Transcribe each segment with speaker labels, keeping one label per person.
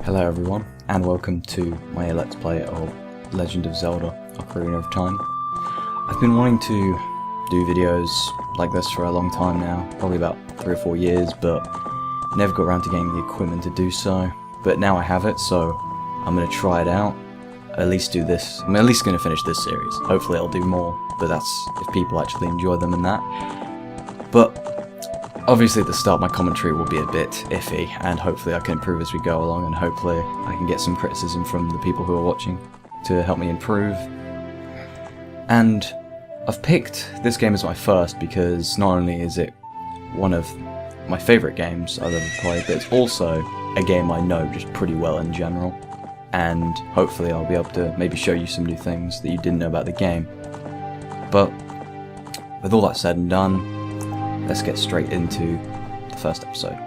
Speaker 1: Hello everyone, and welcome to my Let's Play of Legend of Zelda, Ocarina of Time. I've been wanting to do videos like this for a long time now, probably about 3 or 4 years, but never got around to getting the equipment to do so. But now I have it, so I'm going to try it out, at least do this. I'm at least going to finish this series. Hopefully I'll do more, but that's if people actually enjoy them and that. But obviously at the start my commentary will be a bit iffy, and hopefully I can improve as we go along, and hopefully I can get some criticism from the people who are watching to help me improve. And I've picked this game as my first because not only is it one of my favourite games I've ever played, but it's also a game I know just pretty well in general, and hopefully I'll be able to maybe show you some new things that you didn't know about the game. But with all that said and done, let's get straight into the first episode.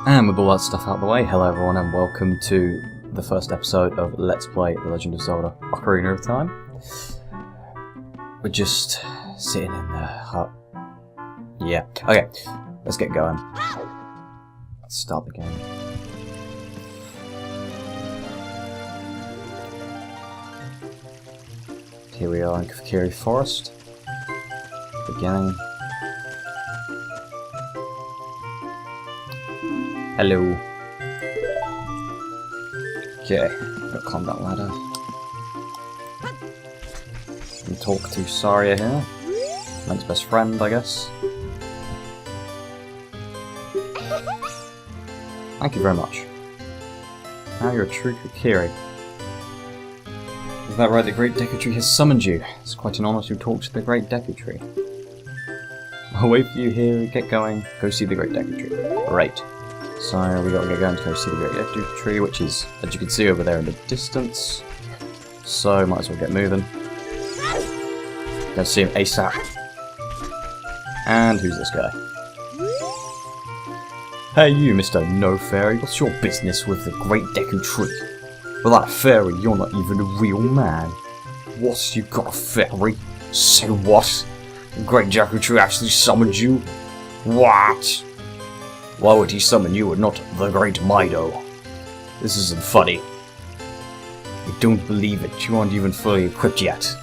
Speaker 1: And with all that stuff out of the way, hello everyone and welcome to the first episode of Let's Play The Legend of Zelda Ocarina of Time. We're just sitting in the hut. Yeah, okay, let's get going. Let's start the game. Here we are in Kafkiri Forest. Beginning. Hello. Okay, gotta climb that ladder. And talk to Saria here. Link's best friend, I guess. Thank you very much. Now you're a true Kukiri. Is that right, the Great Deku Tree has summoned you? It's quite an honour to talk to the Great Deku Tree. I'll wait for you here, get going, go see the Great Deku Tree. Right. So we gotta get going to go see the Great Deku Tree, which is, as you can see over there in the distance. So might as well get moving. Let's see him ASAP. And who's this guy? Hey you, Mr. No Fairy, what's your business with the Great Deku Tree? Without a fairy, you're not even a real man. What, you got a fairy? Say what? The Great Deku Tree actually summoned you? What? Why would he summon you and not the Great Mido? This isn't funny. I don't believe it, you aren't even fully equipped yet.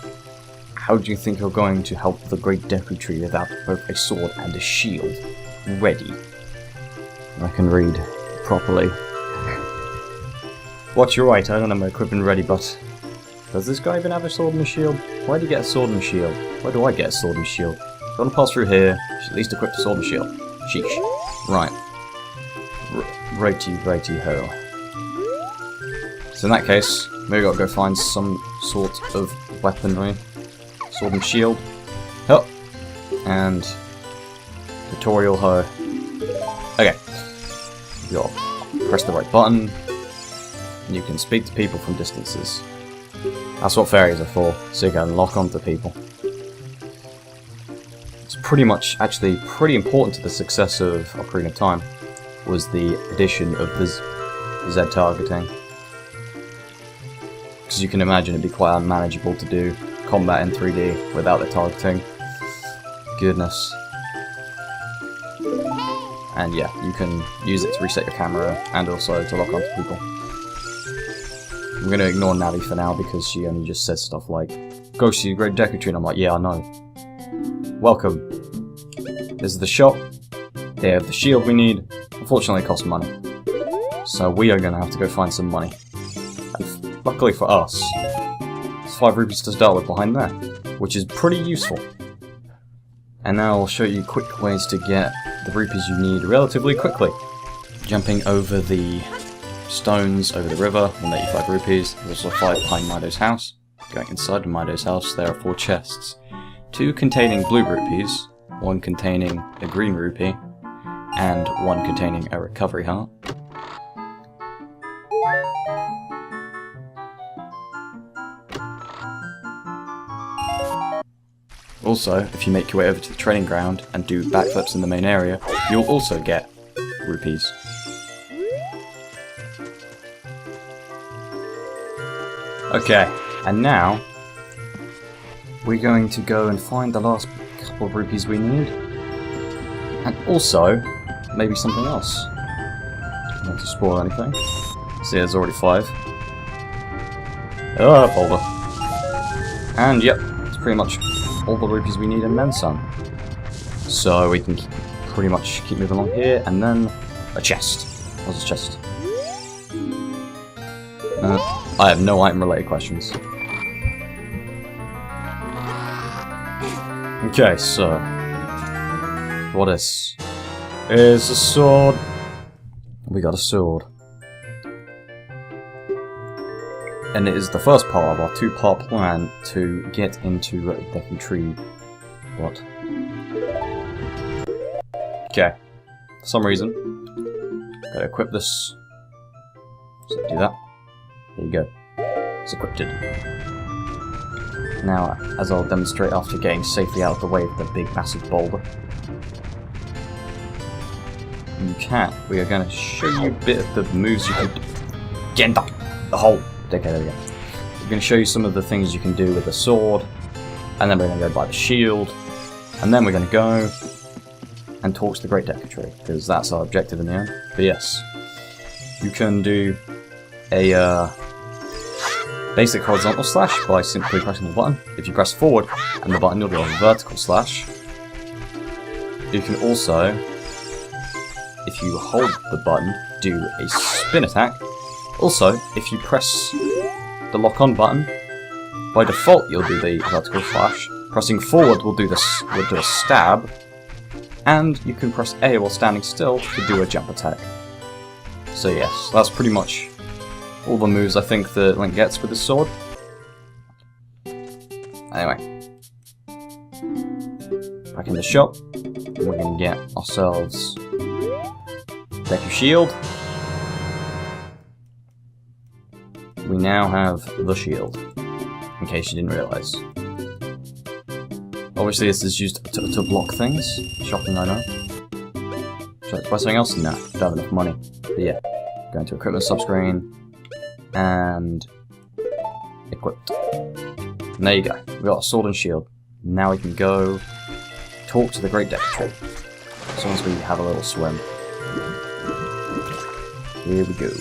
Speaker 1: How do you think you're going to help the Great Deku Tree without both a sword and a shield ready? I can read properly. What, you're right, I don't have my equipment ready, but... Does this guy even have a sword and a shield? Why do you get a sword and a shield? Why do I get a sword and a shield? If you want to pass through here, you should at least equip a sword and shield. Sheesh. Right. Righty ho. So in that case, maybe I'll go find some sort of weaponry. Sword and shield. Hup. And... tutorial ho. Okay. You gotta press the right button. And you can speak to people from distances. That's what fairies are for, so you can lock onto people. It's pretty much, actually, pretty important to the success of Ocarina of Time, was the addition of the Z targeting. Because you can imagine it'd be quite unmanageable to do combat in 3D without the targeting. Goodness. And yeah, you can use it to reset your camera and also to lock onto people. I'm going to ignore Navi for now because she only just says stuff like, go see the Great Deku Tree, and I'm like, yeah, I know. Welcome. This is the shop. They have the shield we need. Unfortunately, it costs money. So we are going to have to go find some money. And luckily for us, there's 5 rupees to start with behind there, which is pretty useful. And now I'll show you quick ways to get the rupees you need relatively quickly. Jumping over the stones over the river will net you 5 rupees. There's also 5 behind Mido's house. Going inside of Mido's house, there are 4 chests. 2 containing blue rupees, 1 containing a green rupee, and 1 containing a recovery heart. Also, if you make your way over to the training ground and do backflips in the main area, you'll also get rupees. Okay, and now we're going to go and find the last couple of rupees we need. And also, maybe something else. Not to spoil anything. See, there's already 5. Boulder. And yep, it's pretty much all the rupees we need and then some. So we can pretty much keep moving along here, and then a chest. What's a chest? I have no item-related questions. Okay, so... what is a sword. We got a sword. And it is the first part of our 2-part plan to get into Deku Tree. What? Okay. For some reason, gotta equip this. So do that. There you go. It's equipped. Now, as I'll demonstrate after getting safely out of the way of the big massive boulder. you can. We are going to show you a bit of the moves you can do. Get the hole. Okay, there we go. We're going to show you some of the things you can do with the sword, and then we're going to go by the shield, and then we're going to go and talk to the Great Deku Tree, because that's our objective in the end. But yes, you can do a basic horizontal slash by simply pressing the button. If you press forward and the button, you'll do a vertical slash. You can also, if you hold the button, do a spin attack. Also, if you press the lock-on button, by default you'll do the vertical slash. Pressing forward will do a stab, and you can press A while standing still to do a jump attack. So yes, that's pretty much all the moves I think that Link gets with his sword. Anyway, back in the shop, we're going to get ourselves Deku Shield. We now have the shield, in case you didn't realise. Obviously this is used to block things. Shocking, I know. Should I buy something else? Nah, don't have enough money. But yeah, go into equipment subscreen, and equipped. And there you go. We've got a sword and shield. Now we can go talk to the Great Deku Tree. As long as we have a little swim. Here we go.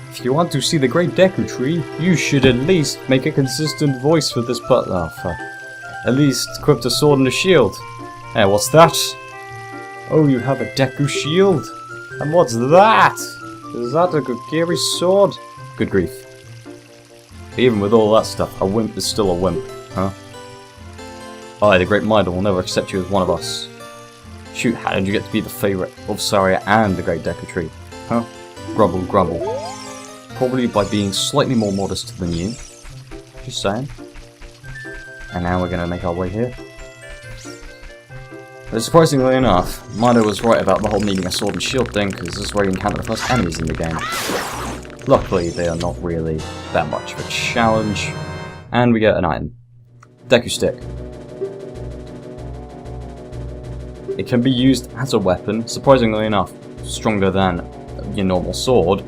Speaker 1: If you want to see the Great Deku Tree, you should at least make a consistent voice for this part. Oh, fuck. At least equip a sword and a shield. Hey, what's that? Oh, you have a Deku Shield? And what's that? Is that a Kokiri sword? Good grief. Even with all that stuff, a wimp is still a wimp, huh? I, the Great Minder, will never accept you as one of us. Shoot, how did you get to be the favourite of Saria and the Great Deku Tree? Huh? Grumble, grumble. Probably by being slightly more modest than you. Just saying. And now we're going to make our way here. But surprisingly enough, Minder was right about the whole needing a sword and shield thing, because this is where you encounter the first enemies in the game. Luckily, they are not really that much of a challenge. And we get an item. Deku Stick. It can be used as a weapon, surprisingly enough, stronger than your normal sword.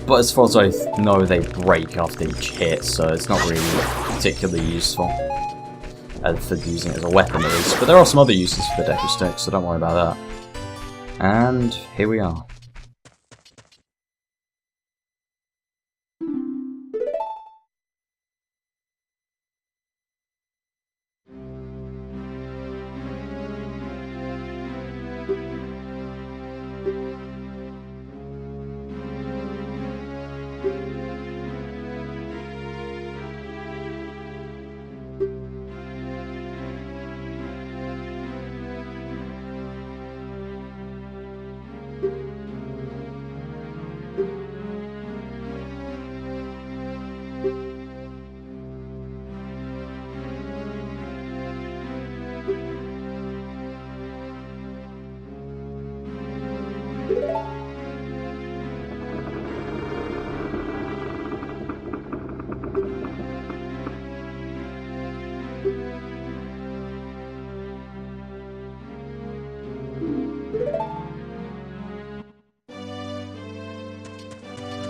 Speaker 1: But as far as I know, they break after each hit, so it's not really particularly useful for using it as a weapon at least. But there are some other uses for the Deku Stick, so don't worry about that. And here we are.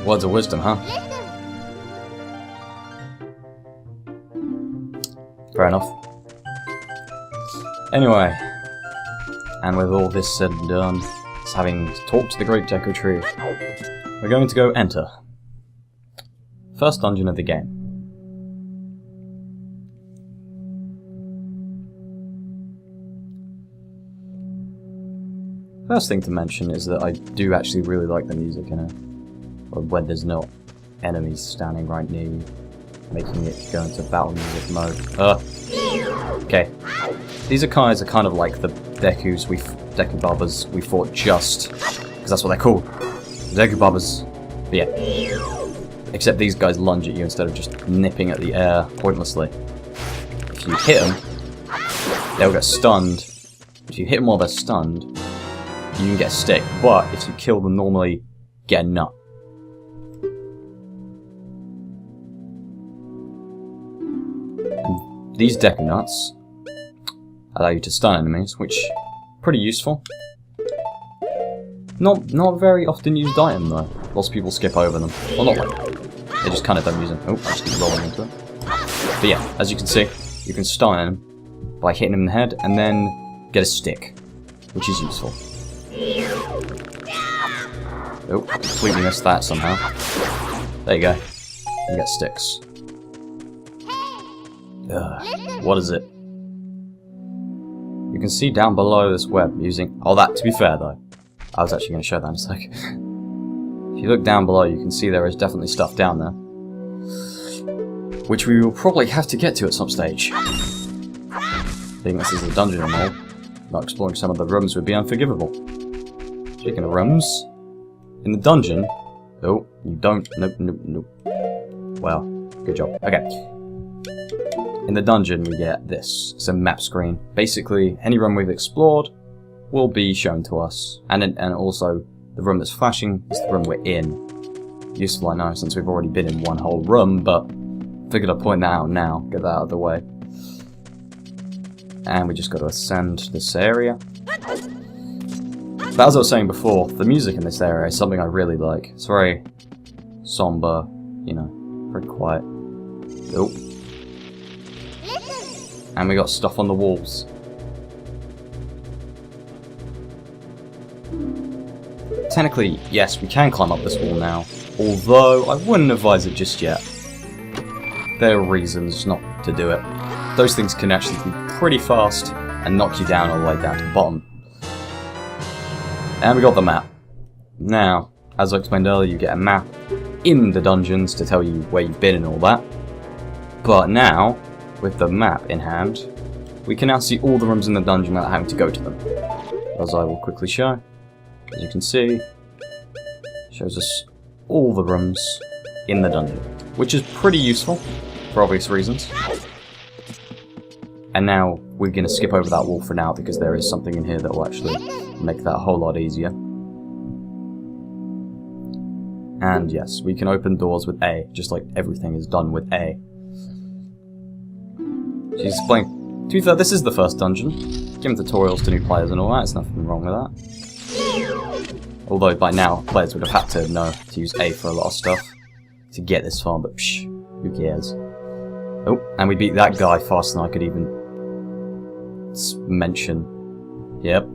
Speaker 1: Words of wisdom, huh? Fair enough. Anyway, and with all this said and done, it's having talked to the Great Deku Tree, we're going to go enter. First dungeon of the game. First thing to mention is that I do actually really like the music in it. Or when there's no enemies standing right near you, making it go into battle music mode. Okay. These guys are kind of like the Deku Bubbas we fought just, because that's what they're called. Deku Bubbas. But yeah. Except these guys lunge at you instead of just nipping at the air pointlessly. If you hit them, they'll get stunned. If you hit them while they're stunned, you can get a stick. But if you kill them normally, get a nut. These Deku Nuts allow you to stun enemies, which Pretty useful. Not very often used item though. Lots of people skip over them. Well, not like they just kind of don't use them. Oh, I just keep rolling into it. But yeah, as you can see, you can stun him by hitting him in the head and then get a stick, which is useful. Oh, completely missed that somehow. There you go. You get sticks. What is it? You can see down below this web using... Oh, that, to be fair though, I was actually going to show that in a sec. If you look down below, you can see there is definitely stuff down there, which we will probably have to get to at some stage. Being this is a dungeon and all, not exploring some of the rooms would be unforgivable. Speaking of rooms, in the dungeon... Oh, you don't... Nope, nope, nope. Well, good job. Okay. In the dungeon we get this. It's a map screen. Basically, any room we've explored will be shown to us. And also, the room that's flashing is the room we're in. Useful, I know, since we've already been in one whole room, but figured I'd point that out now, get that out of the way. And we just got to ascend this area. But as I was saying before, the music in this area is something I really like. It's very somber, you know, very quiet. Oh. And we got stuff on the walls. Technically, yes, we can climb up this wall now, although I wouldn't advise it just yet. There are reasons not to do it. Those things can actually be pretty fast and knock you down all the way down to the bottom. And we got the map. Now, as I explained earlier, you get a map in the dungeons to tell you where you've been and all that. But now, with the map in hand, we can now see all the rooms in the dungeon without having to go to them. As I will quickly show. As you can see, it shows us all the rooms in the dungeon, which is pretty useful, for obvious reasons. And now, we're going to skip over that wall for now, because there is something in here that will actually make that a whole lot easier. And yes, we can open doors with A, just like everything is done with A. She's explaining. To be fair, this is the first dungeon. Giving tutorials to new players and all that, there's nothing wrong with that. Although by now, players would have had to know to use A for a lot of stuff to get this far, but psh, who cares? Oh, and we beat that guy faster than I could even mention. Yep.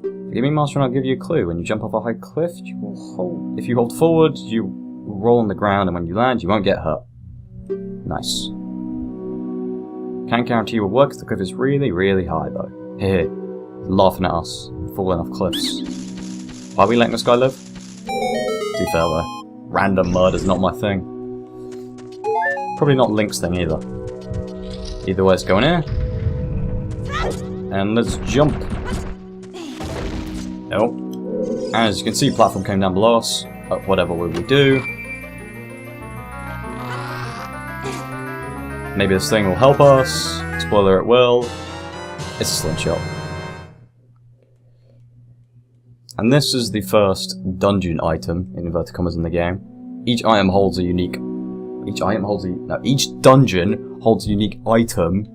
Speaker 1: Forgive me, Master, and I'll give you a clue. When you jump off a high cliff, you will hold... If you hold forward, you will roll on the ground, and when you land, you won't get hurt. Nice. Can't guarantee it will work, because the cliff is really, really high, though. Hehe. Laughing at us. Falling off cliffs. Why are we letting this guy live? Too fair, though. Random murder's not my thing. Probably not Link's thing, either. Either way, let's go in here. And let's jump. Oh. As you can see, platform came down below us. But whatever will we do? Maybe this thing will help us. Spoiler, it will. It's a slingshot. And this is the first dungeon item, in inverted commas, in the game. Each item holds a unique... Each dungeon holds a unique item,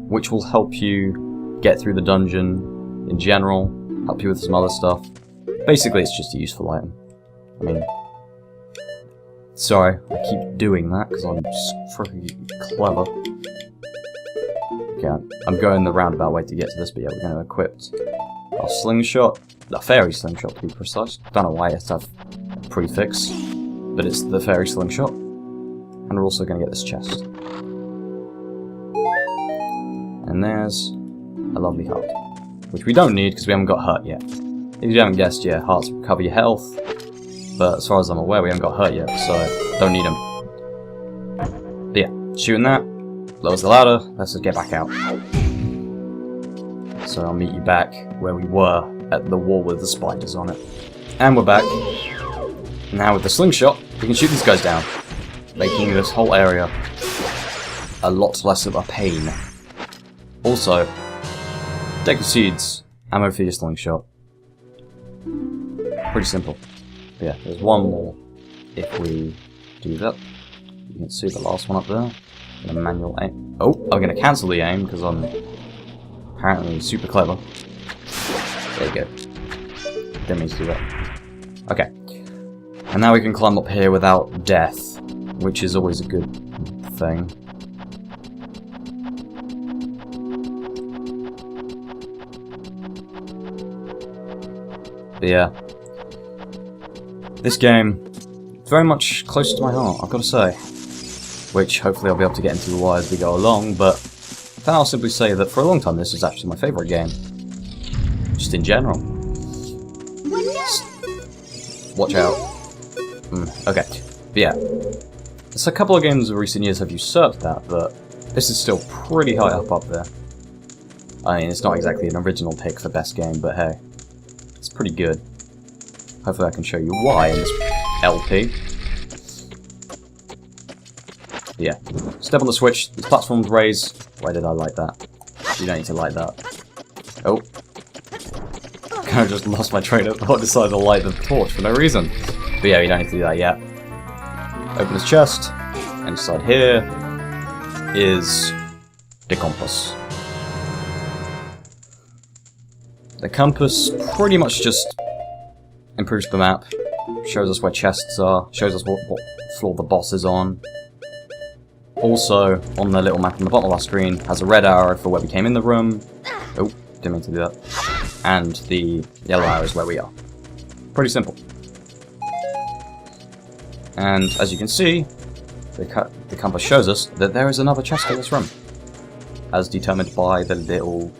Speaker 1: which will help you get through the dungeon in general, help you with some other stuff. Basically, it's just a useful item. I mean... Sorry, I keep doing that, because I'm just freaking clever. Okay, I'm going the roundabout way to get to this, but yeah, we're going to equip our slingshot. The fairy slingshot, to be precise. Don't know why it has to have a prefix, but it's the fairy slingshot. And we're also going to get this chest. And there's a lovely heart, which we don't need because we haven't got hurt yet. If you haven't guessed, yeah, hearts recover your health, but as far as I'm aware, we haven't got hurt yet, so don't need them. But yeah, shooting that, lowers the ladder, let's just get back out. So I'll meet you back where we were, at the wall with the spiders on it. And we're back. Now with the slingshot, we can shoot these guys down, making this whole area a lot less of a pain. Also, deck of seeds, ammo for your slingshot. Pretty simple. But yeah, there's one more if we do that. You can see the last one up there. I'm gonna manual aim. Oh, I'm gonna cancel the aim because I'm apparently super clever. There you go. Didn't mean to do that. Okay. And now we can climb up here without death, which is always a good thing. But yeah. This game, very much close to my heart, I've got to say. Which hopefully I'll be able to get into why as we go along, but then I'll simply say that for a long time this is actually my favourite game. Just in general. Watch out. Okay. But yeah. There's a couple of games of recent years have usurped that, but this is still pretty high up there. I mean, it's not exactly an original pick for best game, but hey. It's pretty good. Hopefully I can show you why in this LP. Yeah. Step on the switch, the platform's raised. Why did I like that? You don't need to like that. Oh. Kind of just lost my train of thought, decided to light the torch for no reason. But yeah, you don't need to do that yet. Open his chest, and inside here is the compass. The compass pretty much just improves the map, shows us where chests are, shows us what floor the boss is on. Also, on the little map on the bottom of our screen, has a red arrow for where we came in the room. Oh, didn't mean to do that. And the yellow arrow is where we are. Pretty simple. And as you can see, the compass shows us that there is another chest in this room, as determined by the little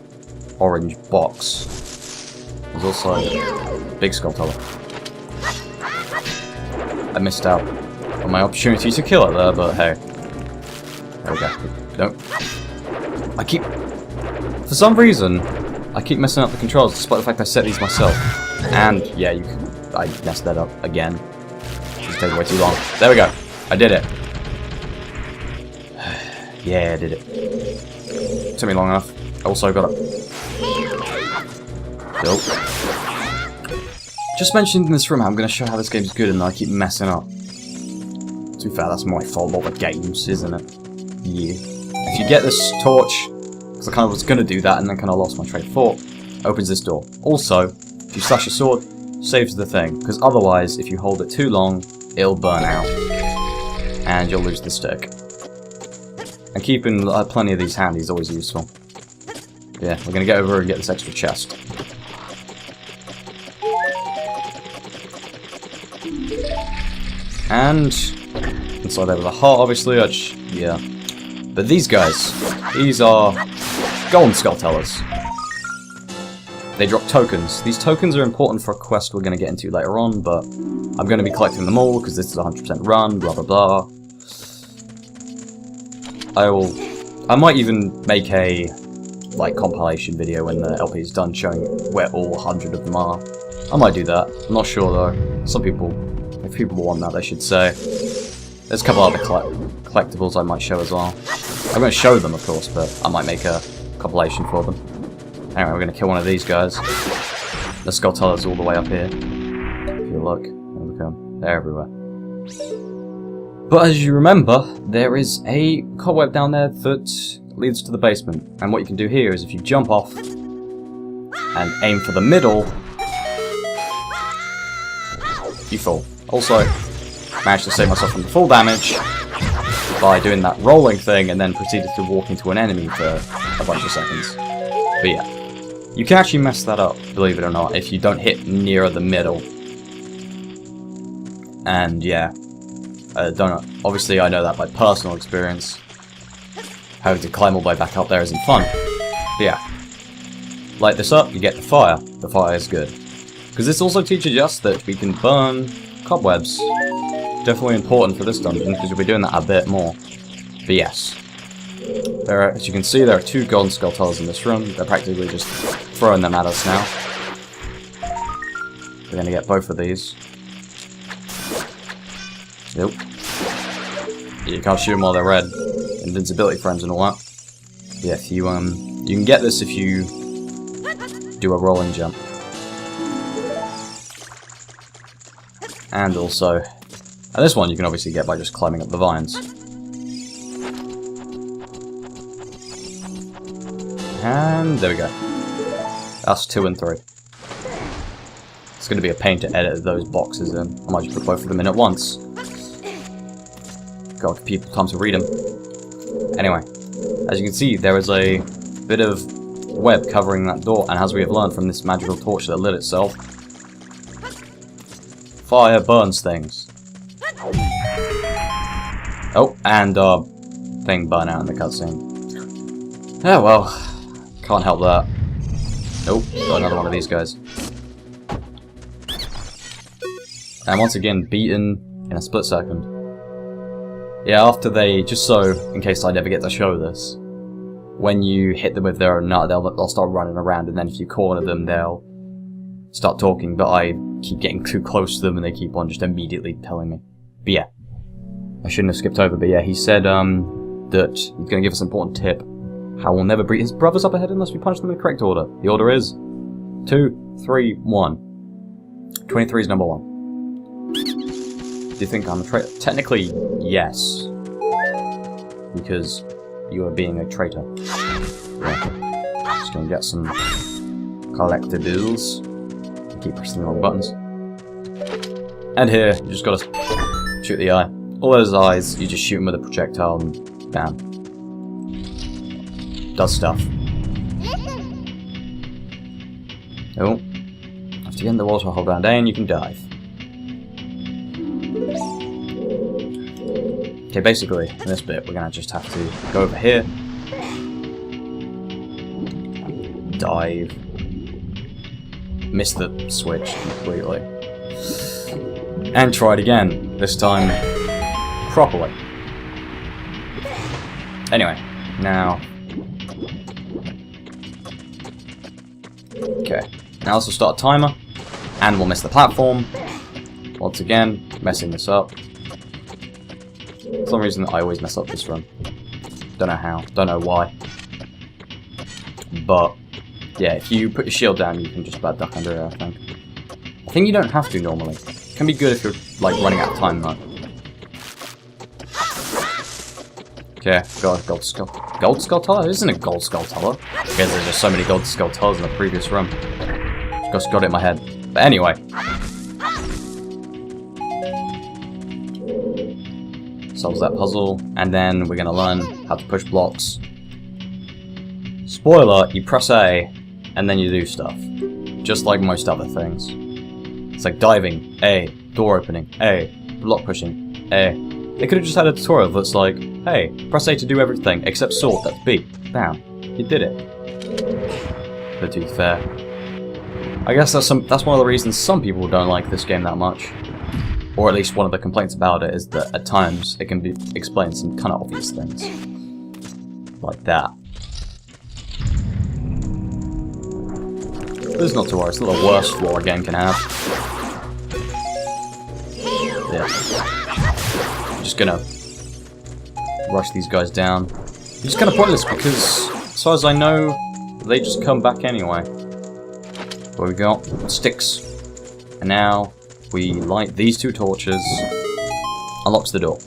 Speaker 1: orange box. There's also a big skull tower. I missed out on my opportunity to kill it there, but hey. There we go. Nope. For some reason, I keep messing up the controls, despite the fact I set these myself. And, yeah, I messed that up again. It's taking way too long. There we go. I did it. Yeah, I did it. Took me long enough. Also got it. Nope. Just mentioned in this room, I'm going to show how this game's good and I keep messing up. To be fair, that's my fault, not the game's, isn't it? Yeah. If you get this torch, because I kind of was going to do that and then kind of lost my train of thought, opens this door. Also, if you slash your sword, saves the thing, because otherwise, if you hold it too long, it'll burn out, and you'll lose the stick. And keeping plenty of these handy is always useful. Yeah, we're going to get over and get this extra chest. And inside there was a heart, obviously. Yeah. But these guys, these are golden skull tellers. They drop tokens. These tokens are important for a quest we're going to get into later on, but I'm going to be collecting them all because this is a 100% run, blah blah blah. I might even make a compilation video when the LP is done showing where all 100 of them are. I might do that. I'm not sure though. Some people, if people want that, they should say. There's a couple other collectibles I might show as well. I'm going to show them, of course, but I might make a compilation for them. Anyway, we're going to kill one of these guys. The skull teller's all the way up here. If you look, there we come. They're everywhere. But as you remember, there is a cobweb down there that leads to the basement. And what you can do here is if you jump off and aim for the middle, you fall. Also, managed to save myself from the full damage by doing that rolling thing and then proceeded to walk into an enemy for a bunch of seconds. But yeah, you can actually mess that up, believe it or not, if you don't hit nearer the middle. And yeah, obviously I know that by personal experience. Having to climb all the way back up there isn't fun. But yeah, light this up, you get the fire. The fire is good. Because this also teaches us that we can burn cobwebs. Definitely important for this dungeon, because we'll be doing that a bit more. But yes. As you can see, there are 2 golden skull tellers in this room. They're practically just throwing them at us now. We're going to get both of these. Nope. You can't shoot them while they're red. Invincibility frames and all that. Yeah, if you can get this if you do a rolling jump. And also, and this one you can obviously get by just climbing up the vines. And there we go. That's 2 and 3. It's going to be a pain to edit those boxes in. I might just put both of them in at once. God, give people time to read them. Anyway, as you can see, there is a bit of web covering that door, and as we have learned from this magical torch that lit itself, fire burns things. Oh, and thing burn out in the cutscene. Yeah, well, can't help that. Nope, got another one of these guys. And once again, beaten in a split second. Yeah, after they, just so, in case I never get to show this, when you hit them with their nut, they'll start running around, and then if you corner them, they'll start talking, but I keep getting too close to them, and they keep on just immediately telling me. But yeah, I shouldn't have skipped over, but yeah, he said, that he's going to give us an important tip. How we'll never beat his brothers up ahead unless we punish them in the correct order. The order is 2, 3, 1. 23 is number 1. Do you think I'm a traitor? Technically, yes. Because you are being a traitor. Yeah. Just gonna get some collectibles. Keep pressing the wrong buttons. And here, you just gotta shoot the eye. All those eyes, you just shoot them with a projectile and bam. Does stuff. Oh. After you get in the water, hold down A and you can dive. Okay, basically, in this bit, we're gonna just have to go over here. Dive. Miss the switch completely. And try it again. This time, properly. Anyway, now... Okay, now let's start a timer, and we'll miss the platform. Once again, messing this up. For some reason, I always mess up this run. Don't know how, don't know why. But, yeah, if you put your shield down, you can just about duck under it, I think. I think you don't have to normally. It can be good if you're, like, running out of time, though. Okay, got a gold skull. Gold skull tower? Isn't it gold skull tower? Because there's just so many gold skull towers in the previous run. Just got it in my head. But anyway. Solves that puzzle, and then we're gonna learn how to push blocks. Spoiler, you press A, and then you do stuff. Just like most other things. It's like diving, A. Door opening, A. Block pushing, A. They could have just had a tutorial that's like, hey, press A to do everything, except sword, that's B. Bam. You did it. But to be fair, I guess that's one of the reasons some people don't like this game that much. Or at least one of the complaints about it is that at times it can explain some kind of obvious things. Like that. This is not to worry, it's not the worst flaw a game can have. Yeah. I'm just gonna rush these guys down. It's just kind of pointless because, as far as I know, they just come back anyway. What we got? Sticks. And now we light these 2 torches. Unlocks the door.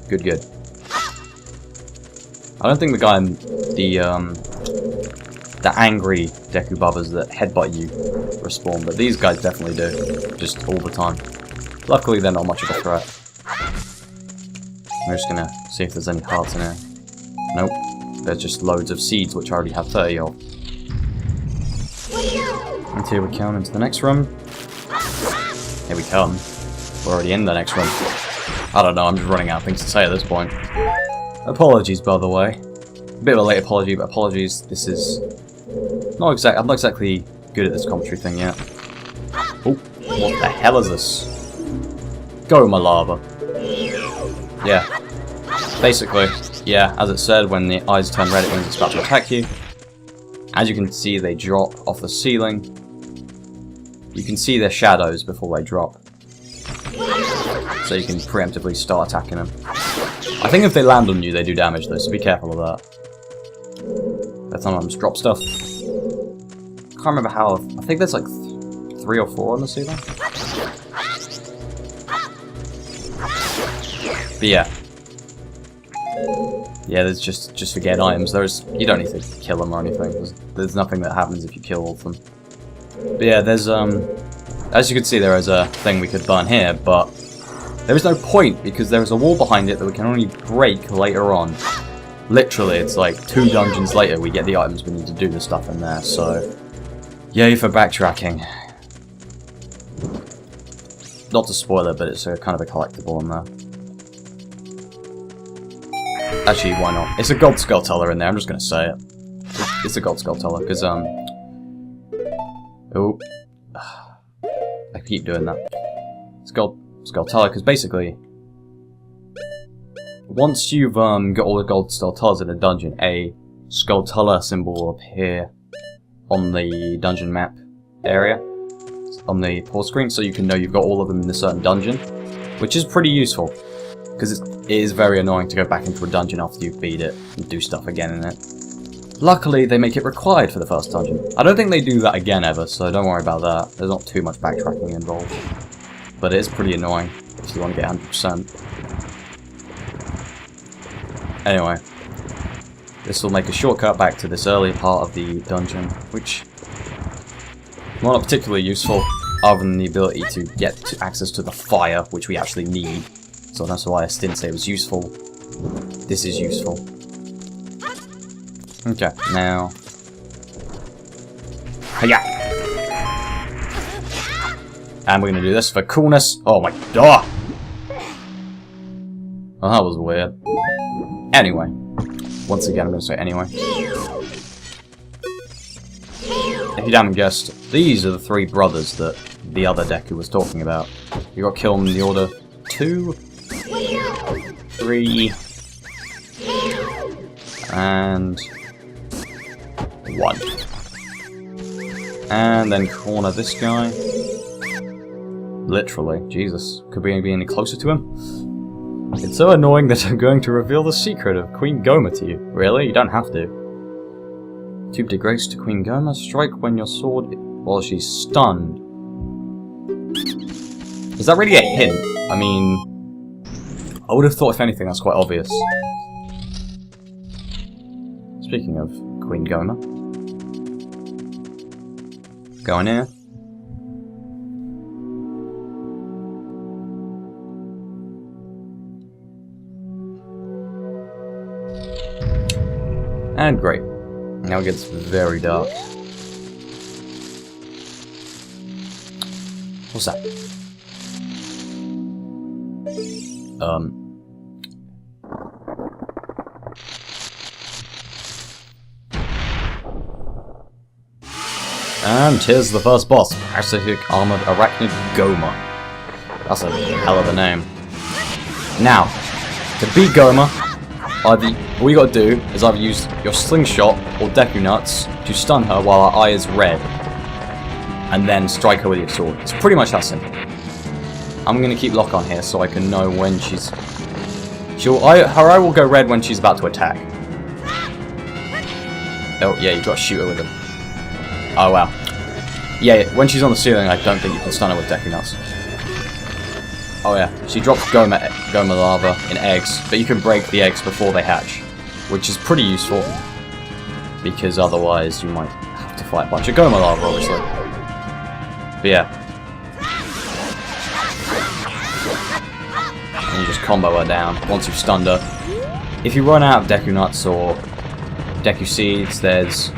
Speaker 1: Good, good. I don't think the guy in the angry Deku Bubbas that headbutt you respawn, but these guys definitely do. Just all the time. Luckily, they're not much of a threat. I'm just gonna see if there's any hearts in here. Nope. There's just loads of seeds, which I already have 30 of. And here we come into the next room. Here we come. We're already in the next room. I don't know, I'm just running out of things to say at this point. Apologies, by the way. A bit of a late apology, but apologies. This is... I'm not exactly good at this commentary thing yet. Oh, what the hell is this? Go, my lava. Yeah. Basically, yeah, as it said, when the eyes turn red, it means it's about to attack you. As you can see, they drop off the ceiling. You can see their shadows before they drop. So you can preemptively start attacking them. I think if they land on you, they do damage though, so be careful of that. Let's sometimes drop stuff. Can't remember how. I think there's like 3 or 4 on the ceiling. But yeah. Yeah, there's just forget items. You don't need to kill them or anything. There's nothing that happens if you kill all of them. But yeah, there's As you can see, there is a thing we could burn here, but there is no point because there is a wall behind it that we can only break later on. Literally, it's like 2 dungeons later we get the items we need to do the stuff in there, so yay for backtracking. Not to spoil it, but it's a kind of a collectible in there. Actually, why not? It's a gold skull teller in there, I'm just gonna say it. It's a gold skull teller, because, oh. I keep doing that. It's gold skull teller, because basically, once you've got all the gold skull tellers in a dungeon, a skull teller symbol will appear on the dungeon map area, on the pause screen, so you can know you've got all of them in a certain dungeon, which is pretty useful, because it is very annoying to go back into a dungeon after you've beat it and do stuff again in it. Luckily, they make it required for the first dungeon. I don't think they do that again ever, so don't worry about that. There's not too much backtracking involved. But it is pretty annoying if you want to get 100%. Anyway, this will make a shortcut back to this early part of the dungeon, which is not particularly useful, other than the ability to get to access to the fire, which we actually need. So that's why I didn't say it was useful. This is useful. Okay, now... Hiya! And we're gonna do this for coolness. Oh my god! Oh, that was weird. Anyway. Once again, I'm gonna say anyway. If you haven't guessed, these are the 3 brothers that the other Deku was talking about. You got killed in the order 2, 3, and 1. And then corner this guy. Literally, Jesus. Could we be any closer to him? It's so annoying that I'm going to reveal the secret of Queen Goma to you. Really? You don't have to. Tube de grace to Queen Goma. Strike when your sword while she's stunned. Is that really a hint? I mean, I would have thought, if anything, that's quite obvious. Speaking of Queen Goma. Go in here. And great. Now it gets very dark. What's that? And here's the first boss, Parasitic Armored Arachnid Goma. That's a hell of a name. Now, to beat Goma, all you gotta do is either use your slingshot or Deku Nuts to stun her while her eye is red, and then strike her with your sword. It's pretty much that simple. I'm gonna keep lock on here so I can know when she's... her eye will go red when she's about to attack. Oh yeah, you've got to shoot her with them. Oh wow. Yeah, when she's on the ceiling, I don't think you can stun her with Deku Nuts. Oh yeah, she drops Goma Lava in eggs, but you can break the eggs before they hatch, which is pretty useful, because otherwise you might have to fight a bunch of Goma Lava, obviously. But yeah. And you just combo her down once you've stunned her. If you run out of Deku Nuts or Deku Seeds, there's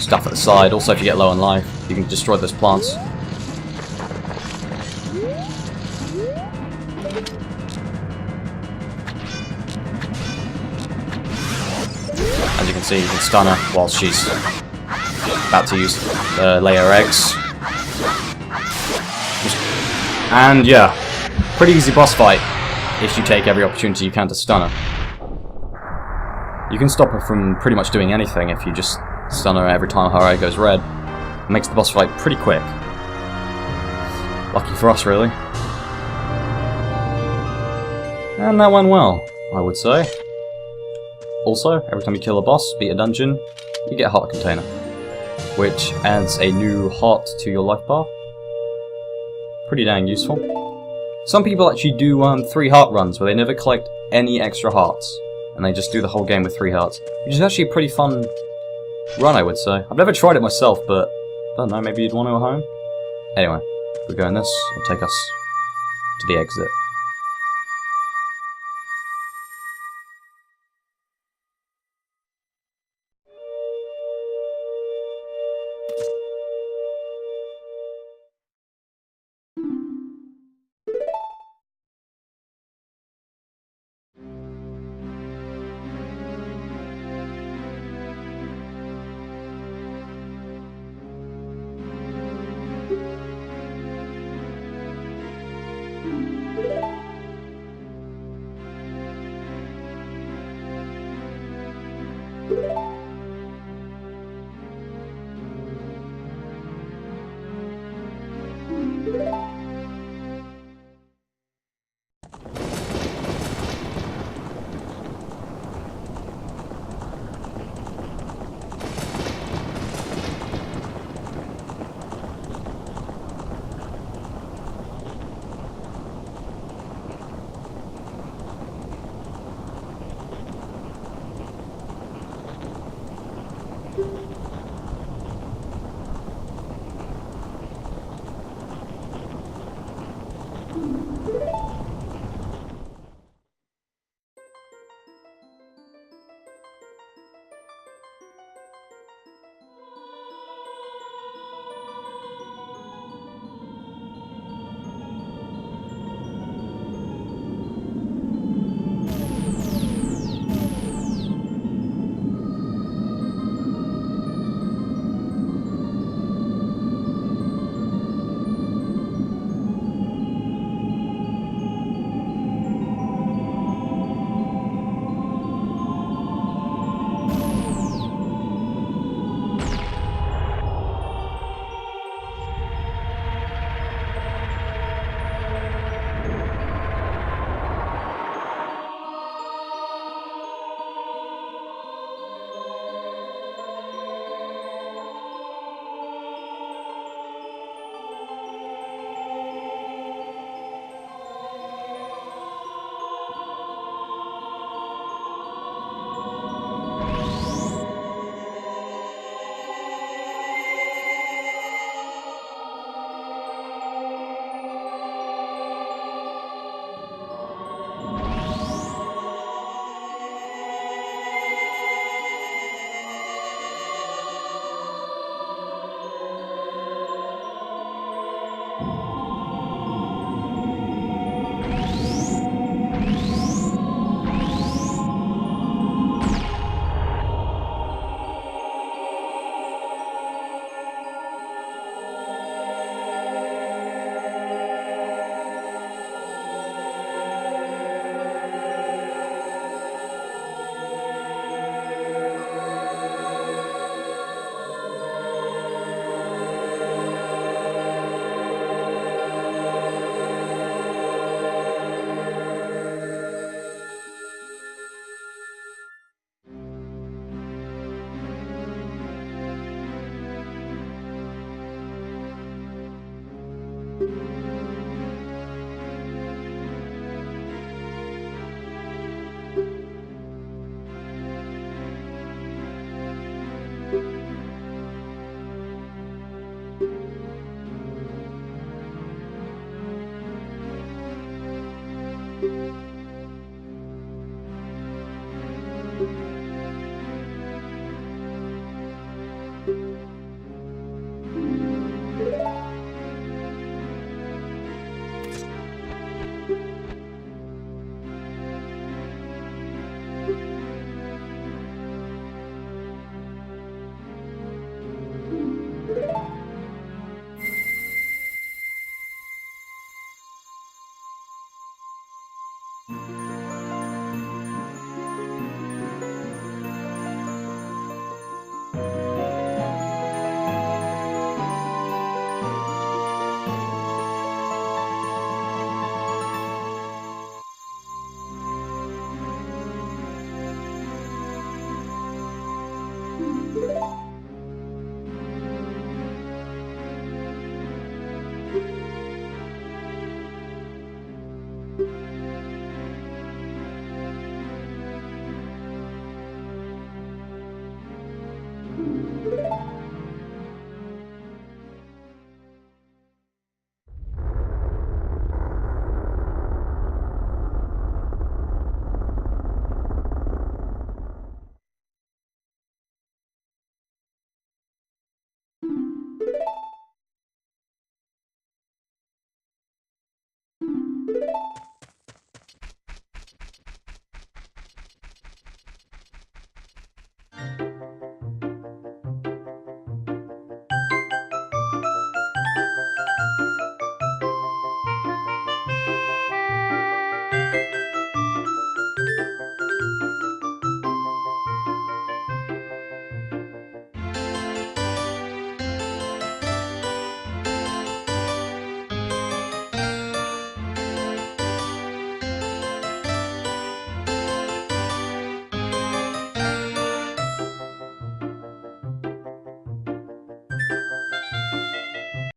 Speaker 1: stuff at the side. Also, if you get low on life, you can destroy those plants. As you can see, you can stun her while she's about to lay her eggs. And yeah, pretty easy boss fight if you take every opportunity you can to stun her. You can stop her from pretty much doing anything if you just stun her every time her eye goes red. It makes the boss fight pretty quick. Lucky for us, really. And that went well, I would say. Also, every time you kill a boss, beat a dungeon, you get a heart container, which adds a new heart to your life bar. Pretty dang useful. Some people actually do 3 heart runs where they never collect any extra hearts, and they just do the whole game with 3 hearts, which is actually a pretty fun run, I would say. I've never tried it myself, but I don't know, maybe you'd want to at home? Anyway, we go in this, it'll take us to the exit.